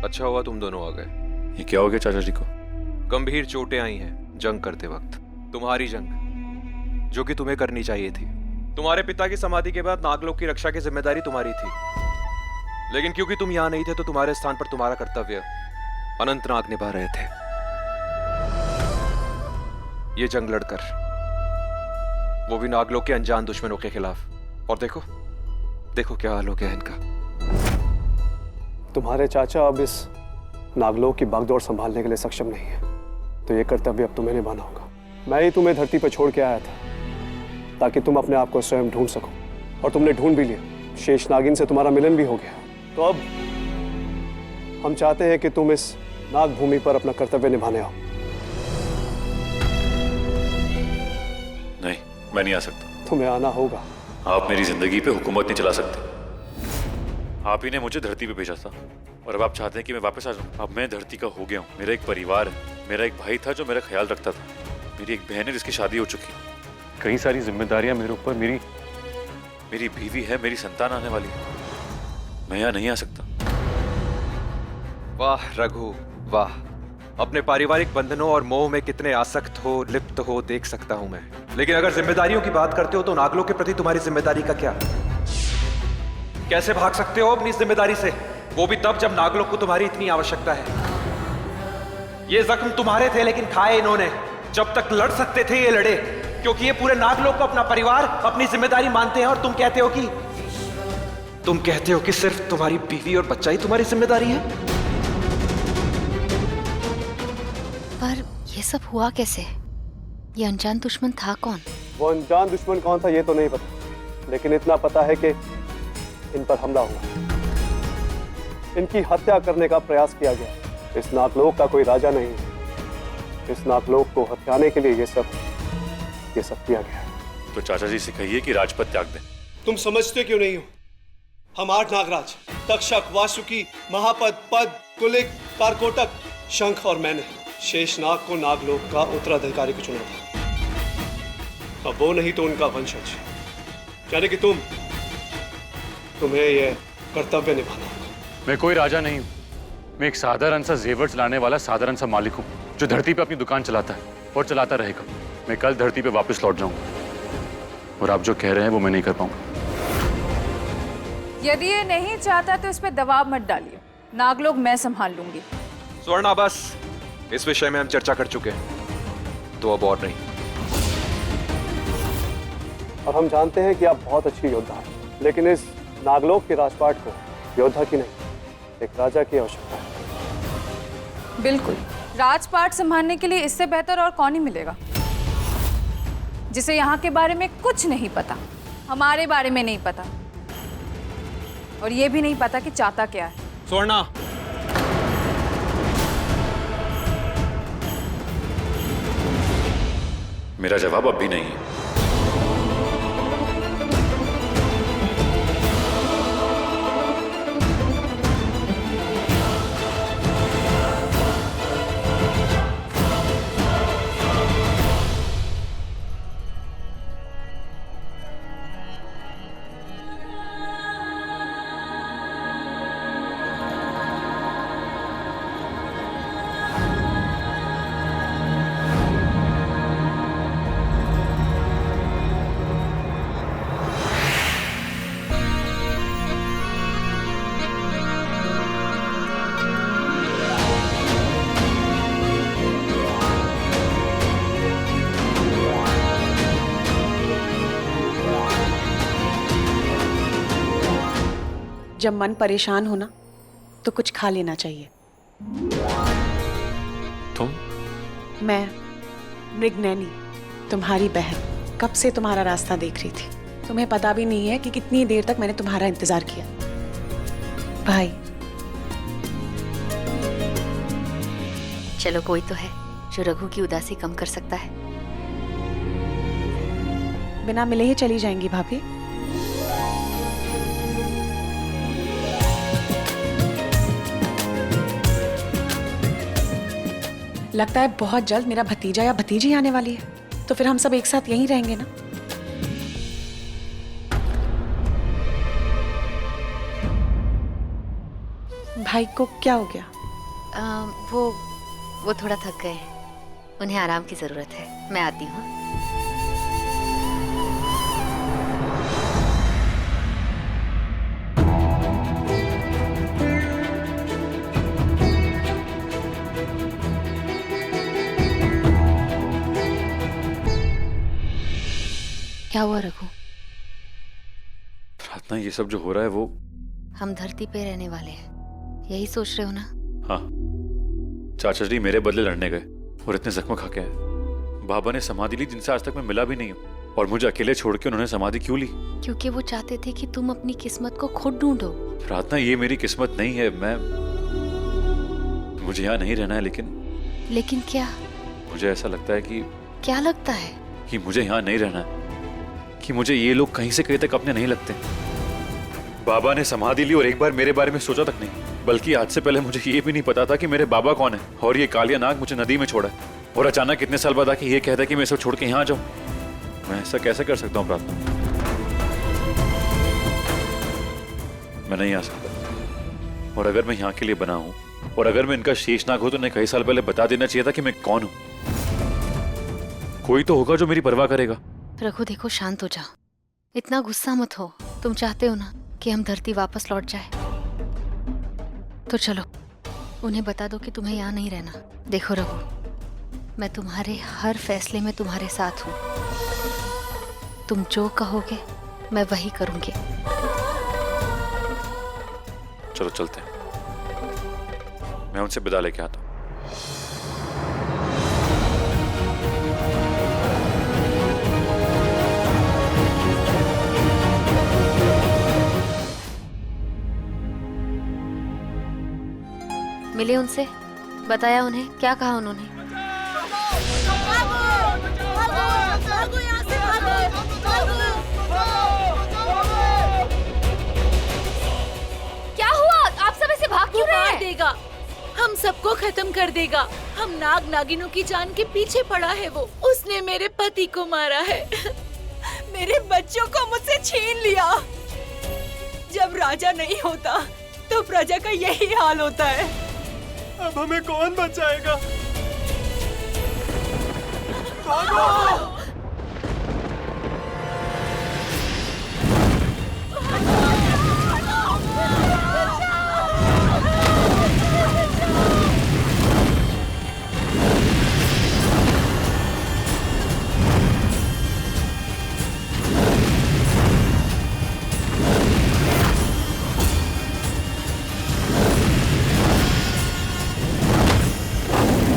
अच्छा हुआ तुम दोनों आ गए। ये क्या हो गया चाचा जी को? गंभीर चोटें आई हैं जंग करते वक्त। तुम्हारी जंग, जो कि तुम्हें करनी चाहिए थी। तुम्हारे पिता की समाधि के बाद नागलोक की रक्षा की जिम्मेदारी तुम्हारी थी, लेकिन क्योंकि तुम यहां नहीं थे तो तुम्हारे स्थान पर तुम्हारा कर्तव्य अनंतनाग निभा रहे थे। ये जंग लड़कर, वो भी नागलोक के अनजान दुश्मनों के खिलाफ। और देखो देखो क्या हाल हो गया इनका। तुम्हारे चाचा अब इस नागलोक की बागडोर संभालने के लिए सक्षम नहीं है, तो ये कर्तव्य अब तुम्हें निभाना होगा। मैं ही तुम्हें धरती पर छोड़ के आया था ताकि तुम अपने आप को स्वयं ढूंढ सको, और तुमने ढूंढ भी लिया। शेष नागिन से तुम्हारा मिलन भी हो गया। तो अब हम चाहते हैं कि तुम इस नाग भूमि पर अपना कर्तव्य निभाने आओ। नहीं, मैं नहीं आ सकता। तुम्हें आना होगा। आप मेरी जिंदगी पे हुकूमत नहीं चला सकते। आप ही ने मुझे धरती पे भेजा था और अब आप चाहते हैं कि मैं वापस आ जाऊं। अब मैं धरती का हो गया हूँ। मेरा एक परिवार है, मेरा एक भाई था जो मेरा ख्याल रखता था, मेरी एक बहन है जिसकी शादी हो चुकी है, कई सारी जिम्मेदारियां मेरे ऊपर, मेरी बीवी है, मेरी संतान आने वाली है। मैं यहाँ नहीं आ सकता। वाह रघु वाह, अपने पारिवारिक बंधनों और मोह में कितने आसक्त हो, लिप्त हो देख सकता हूं मैं। लेकिन अगर जिम्मेदारियों की बात करते हो तो नागलोक के प्रति तुम्हारी जिम्मेदारी का क्या? कैसे भाग सकते हो अपनी जिम्मेदारी से, वो भी तब जब नागलोक को तुम्हारी इतनी आवश्यकता है। ये जख्म तुम्हारे थे लेकिन खाए इन्होंने। जब तक लड़ सकते थे ये लड़े, क्योंकि ये पूरे नागलोक को अपना परिवार, अपनी जिम्मेदारी मानते हैं। और तुम कहते हो कि सिर्फ तुम्हारी बीवी और बच्चा ही तुम्हारी जिम्मेदारी है। पर ये सब हुआ कैसे? ये अनजान दुश्मन था कौन? वो अनजान दुश्मन कौन था ये तो नहीं पता, लेकिन इतना पता है कि इन पर हमला हुआ, इनकी हत्या करने का प्रयास किया गया। इस नागलोक का कोई राजा नहीं है। इस नागलोक को हत्याने के लिए ये सब किया गया। तो चाचा जी से कहिए कि राजपद त्याग दें। तुम समझते क्यों नहीं हो? हम 8 नागराज, तक्षक, वासुकी, महापद, पद, कुलिक, कारकोटक, शंख और मैंने शेषनाग को नागलोक का उत्तराधिकारी को चुना था। अब वो नहीं तो उनका वंशज, यानी कि तुम्हें यह कर्तव्य निभाना होगा। मैं कोई राजा नहीं हूँ। मैं एक साधारण सा जेवर चलाने वाला साधारण सा मालिक हूँ जो धरती पे अपनी दुकान चलाता है और चलाता रहेगा। मैं कल धरती पे वापस लौट जाऊंगा और आप जो कह रहे हैं वो मैं नहीं कर पाऊंगा। यदि ये नहीं चाहता तो इस पे दबाव मत डालिए। नागलोक मैं संभाल लूंगी। स्वर्णा बस, इस विषय में हम चर्चा कर चुके हैं, तो अब और नहीं। और हम जानते हैं कि आप बहुत अच्छी योद्धा हैं, लेकिन इस नागलोक के राजपाट को योद्धा की नहीं, एक राजा की आवश्यकता है। बिल्कुल, राजपाट संभालने के लिए इससे बेहतर और कौन ही मिलेगा, जिसे यहाँ के बारे में कुछ नहीं पता, हमारे बारे में नहीं पता, और ये भी नहीं पता कि चाहता क्या है। स्वर्णा, मेरा जवाब अब भी नहीं है। जब मन परेशान हो ना तो कुछ खा लेना चाहिए। तुम? मैं मृगनैनी, तुम्हारी बहन, कब से तुम्हारा रास्ता देख रही थी। तुम्हें पता भी नहीं है कि कितनी देर तक मैंने तुम्हारा इंतजार किया। भाई, चलो कोई तो है जो रघु की उदासी कम कर सकता है। बिना मिले ही चली जाएंगी भाभी? लगता है बहुत जल्द मेरा भतीजा या भतीजी आने वाली है, तो फिर हम सब एक साथ यहीं रहेंगे ना। भाई को क्या हो गया? वो थोड़ा थक गए हैं, उन्हें आराम की जरूरत है। मैं आती हूँ। क्या हुआ रघु? प्रार्थना, ये सब जो हो रहा है वो... हम धरती पे रहने वाले हैं, यही सोच रहे हो ना? हाँ, चाचा जी मेरे बदले लड़ने गए और इतने जख्म खा के आए। बाबा ने समाधि ली जिनसे आज तक मैं मिला भी नहीं हूँ, और मुझे अकेले छोड़ के उन्होंने समाधि क्यों ली? क्योंकि वो चाहते थे कि तुम अपनी किस्मत को खुद ढूंढो। प्रार्थना, ये मेरी किस्मत नहीं है। मुझे यहाँ नहीं रहना है, लेकिन क्या? मुझे ऐसा लगता है कि... क्या लगता है? कि मुझे यहाँ नहीं रहना है, कि मुझे ये लोग कहीं से कहीं तक अपने नहीं लगते। बाबा ने समाधि ली और एक बार मेरे बारे में सोचा तक नहीं, बल्कि आज से पहले मुझे ये भी नहीं पता था कि मेरे बाबा कौन है, और ये कालिया नाग मुझे नदी में छोड़ा है, और अचानक इतने साल बाद आके ये कहता है कि मैं इसे छोड़ के यहाँ जाऊं। मैं ऐसा कैसे कर सकता हूँ प्रार्थना? मैं नहीं आ सकता। और अगर मैं यहाँ के लिए बना हूँ, और अगर मैं इनका शेषनाग हूं, तो उन्हें कई साल पहले बता देना चाहिए था कि मैं कौन हूँ। कोई तो होगा जो मेरी परवाह करेगा। रघु देखो, शांत हो जाओ, इतना गुस्सा मत हो। तुम चाहते हो ना कि हम धरती वापस लौट जाए, तो चलो उन्हें बता दो कि तुम्हें यहाँ नहीं रहना। देखो रघु, मैं तुम्हारे हर फैसले में तुम्हारे साथ हूँ। तुम जो कहोगे मैं वही करूंगी। चलो चलते हैं, मैं उनसे विदा लेके आता हूँ। मिले उनसे, बताया उन्हें, क्या कहा उन्होंने? क्या हुआ? आप सब ऐसे भाग क्यों रहे हैं? देगा, हम सबको खत्म कर देगा। हम नाग नागिनों की जान के पीछे पड़ा है वो। उसने मेरे पति को मारा है, मेरे बच्चों को मुझसे छीन लिया। जब राजा नहीं होता तो प्रजा का यही हाल होता है। अब हमें कौन बचाएगा?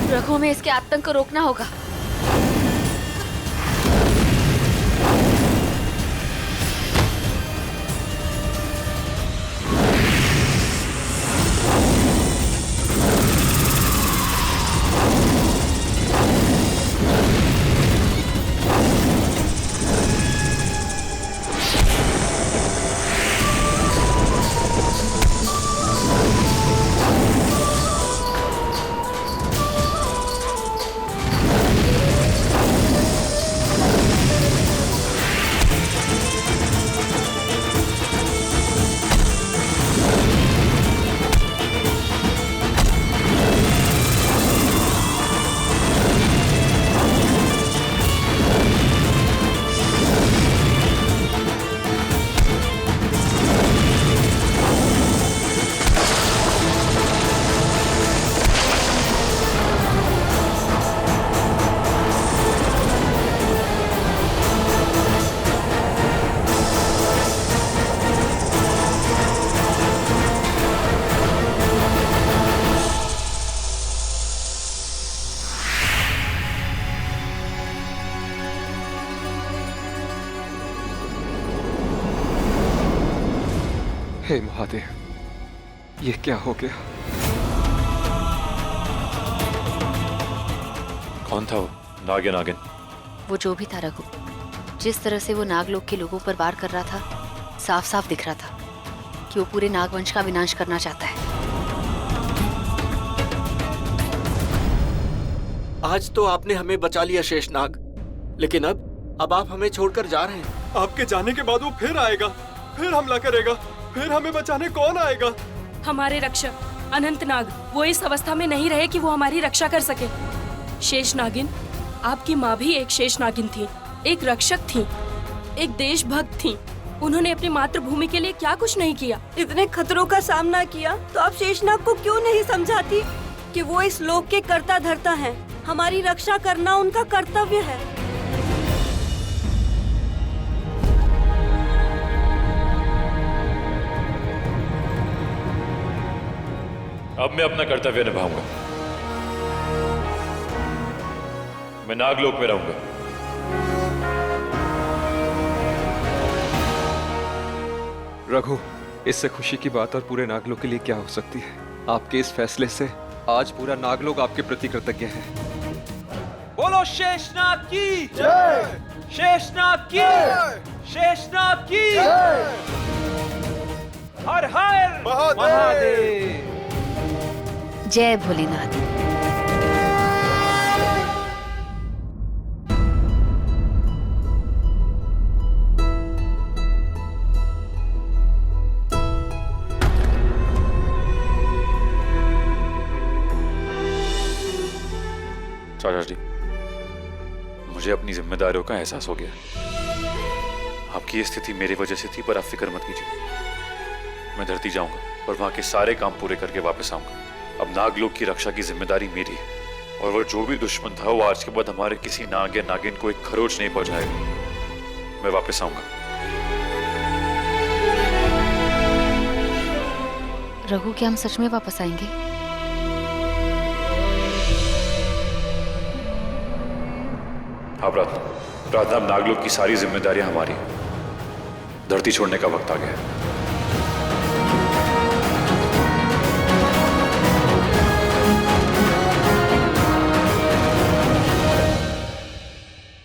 रघु, हमें इसके आतंक को रोकना होगा। हे महादेव, ये क्या हो गया? कौन था वो? नागिन नागिन? वो जो भी था रघु, जिस तरह से वो नागलोक के लोगों पर वार कर रहा था, साफ साफ दिख रहा था कि वो पूरे नागवंश का विनाश करना चाहता है। आज तो आपने हमें बचा लिया शेषनाग, लेकिन अब आप हमें छोड़कर जा रहे हैं। आपके जाने के बाद वो फिर आएगा, फिर हमला करेगा, फिर हमें बचाने कौन आएगा? हमारे रक्षक अनंतनाग वो इस अवस्था में नहीं रहे कि वो हमारी रक्षा कर सके। शेष नागिन, आपकी माँ भी एक शेष नागिन थी, एक रक्षक थी, एक देशभक्त थी। उन्होंने अपनी मातृभूमि के लिए क्या कुछ नहीं किया। इतने खतरों का सामना किया तो आप शेषनाग को क्यों नहीं समझाती कि वो इस लोक के कर्ता धर्ता हैं। हमारी रक्षा करना उनका कर्तव्य है। अब मैं अपना कर्तव्य निभाऊंगा। मैं नागलोक में रहूंगा। रघु, इससे खुशी की बात और पूरे नागलोक के लिए क्या हो सकती है? आपके इस फैसले से आज पूरा नागलोक आपके प्रति कृतज्ञ है। बोलो शेषनाग की जय! शेषनाग की जय! शेषनाग की जय! हर हर महादेव! जय भोलेनाथ। चाचा जी, मुझे अपनी जिम्मेदारियों का एहसास हो गया। आपकी ये स्थिति मेरी वजह से थी, पर आप फिक्र मत कीजिए। मैं धरती जाऊंगा और वहां के सारे काम पूरे करके वापस आऊंगा। अब नागलोक की रक्षा की जिम्मेदारी मेरी है, और वो जो भी दुश्मन था वो आज के बाद हमारे किसी नाग या नागिन को एक खरोच नहीं पहुंचाएगा। मैं वापस आऊंगा। रघु, क्या हम सच में वापस आएंगे? हाँ प्रार्थना, अब नागलोक की सारी जिम्मेदारियां हमारी हैं। धरती छोड़ने का वक्त आ गया है।